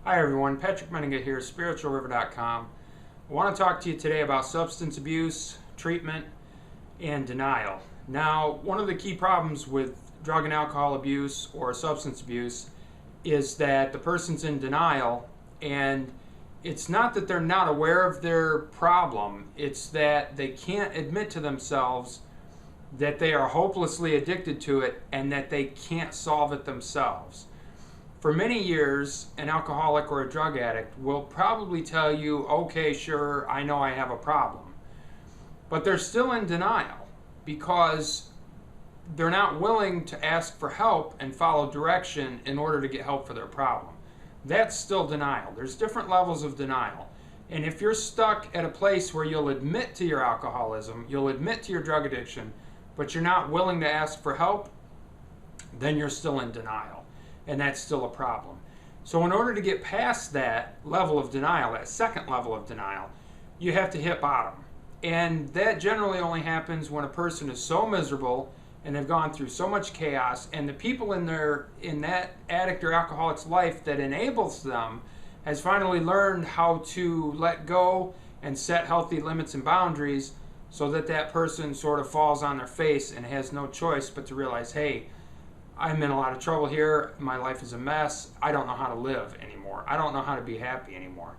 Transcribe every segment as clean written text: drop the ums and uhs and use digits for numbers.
Hi everyone, Patrick Menninga here, spiritualriver.com. I want to talk to you today about substance abuse, treatment, and denial. Now, one of the key problems with drug and alcohol abuse or substance abuse is that the person's in denial, and it's not that they're not aware of their problem, it's that they can't admit to themselves that they are hopelessly addicted to it and that they can't solve it themselves. For many years, an alcoholic or a drug addict will probably tell you, okay, sure, I know I have a problem. But they're still in denial because they're not willing to ask for help and follow direction in order to get help for their problem. That's still denial. There's different levels of denial. And if you're stuck at a place where you'll admit to your alcoholism, you'll admit to your drug addiction, but you're not willing to ask for help, then you're still in denial. And that's still a problem. So in order to get past that level of denial, that second level of denial, you have to hit bottom. And that generally only happens when a person is so miserable and they've gone through so much chaos, and the people in that addict or alcoholic's life that enables them has finally learned how to let go and set healthy limits and boundaries so that that person sort of falls on their face and has no choice but to realize, hey, I'm in a lot of trouble here. My life is a mess. I don't know how to live anymore. I don't know how to be happy anymore.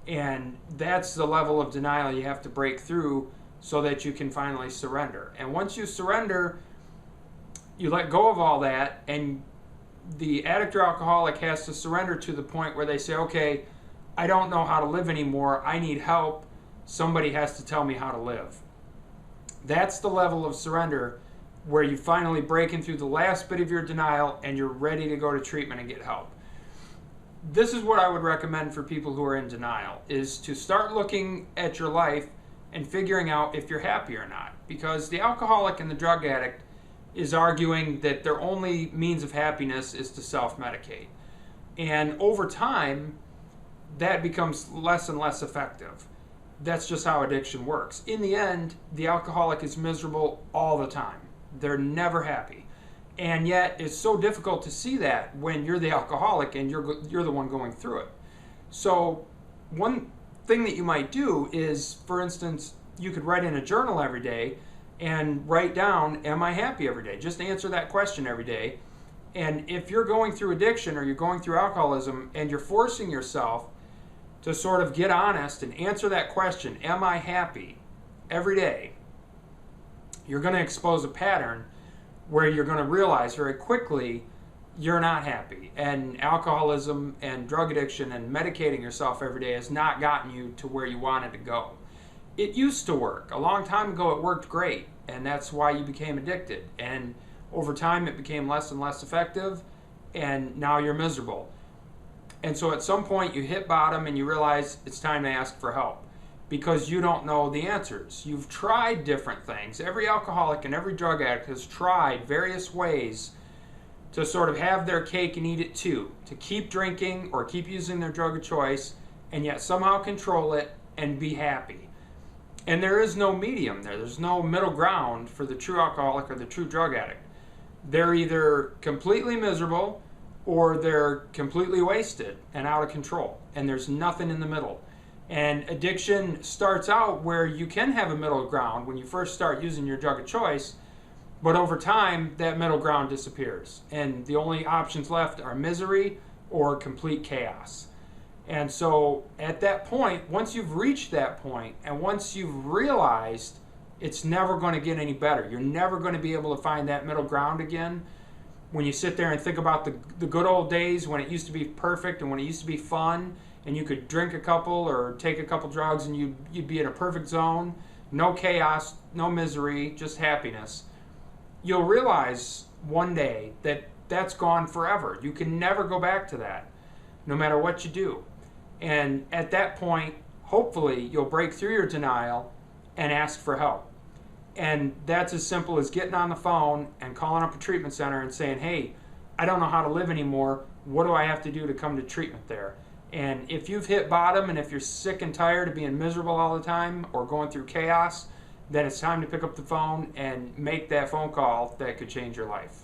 And that's the level of denial you have to break through so that you can finally surrender. And once you surrender, you let go of all that, and the addict or alcoholic has to surrender to the point where they say, okay, I don't know how to live anymore. I need help. Somebody has to tell me how to live. That's the level of surrender where you finally breaking through the last bit of your denial and you're ready to go to treatment and get help. This is what I would recommend for people who are in denial, is to start looking at your life and figuring out if you're happy or not. Because the alcoholic and the drug addict is arguing that their only means of happiness is to self-medicate. And over time, that becomes less and less effective. That's just how addiction works. In the end, the alcoholic is miserable all the time. They're never happy. And yet it's so difficult to see that when you're the alcoholic and you're the one going through it. So one thing that you might do is, for instance, you could write in a journal every day and write down, am I happy every day? Just answer that question every day. And if you're going through addiction or you're going through alcoholism and you're forcing yourself to sort of get honest and answer that question, am I happy, every day, you're going to expose a pattern where you're going to realize very quickly you're not happy. And alcoholism and drug addiction and medicating yourself every day has not gotten you to where you wanted to go. It used to work. A long time ago it worked great, and that's why you became addicted. And over time it became less and less effective, and now you're miserable. And so at some point you hit bottom and you realize it's time to ask for help, because you don't know the answers. You've tried different things. Every alcoholic and every drug addict has tried various ways to sort of have their cake and eat it too, to keep drinking or keep using their drug of choice and yet somehow control it and be happy. And there is no medium there. There's no middle ground for the true alcoholic or the true drug addict. They're either completely miserable or they're completely wasted and out of control, and there's nothing in the middle. And addiction starts out where you can have a middle ground when you first start using your drug of choice, but over time that middle ground disappears and the only options left are misery or complete chaos. And so at that point, once you've reached that point and once you've realized it's never going to get any better, you're never going to be able to find that middle ground again. When you sit there and think about the good old days when it used to be perfect and when it used to be fun, and you could drink a couple or take a couple drugs and you'd be in a perfect zone, no chaos, no misery, just happiness, you'll realize one day that that's gone forever. You can never go back to that, no matter what you do. And at that point, hopefully, you'll break through your denial and ask for help. And that's as simple as getting on the phone and calling up a treatment center and saying, hey, I don't know how to live anymore. What do I have to do to come to treatment there? And if you've hit bottom and if you're sick and tired of being miserable all the time or going through chaos, then it's time to pick up the phone and make that phone call that could change your life.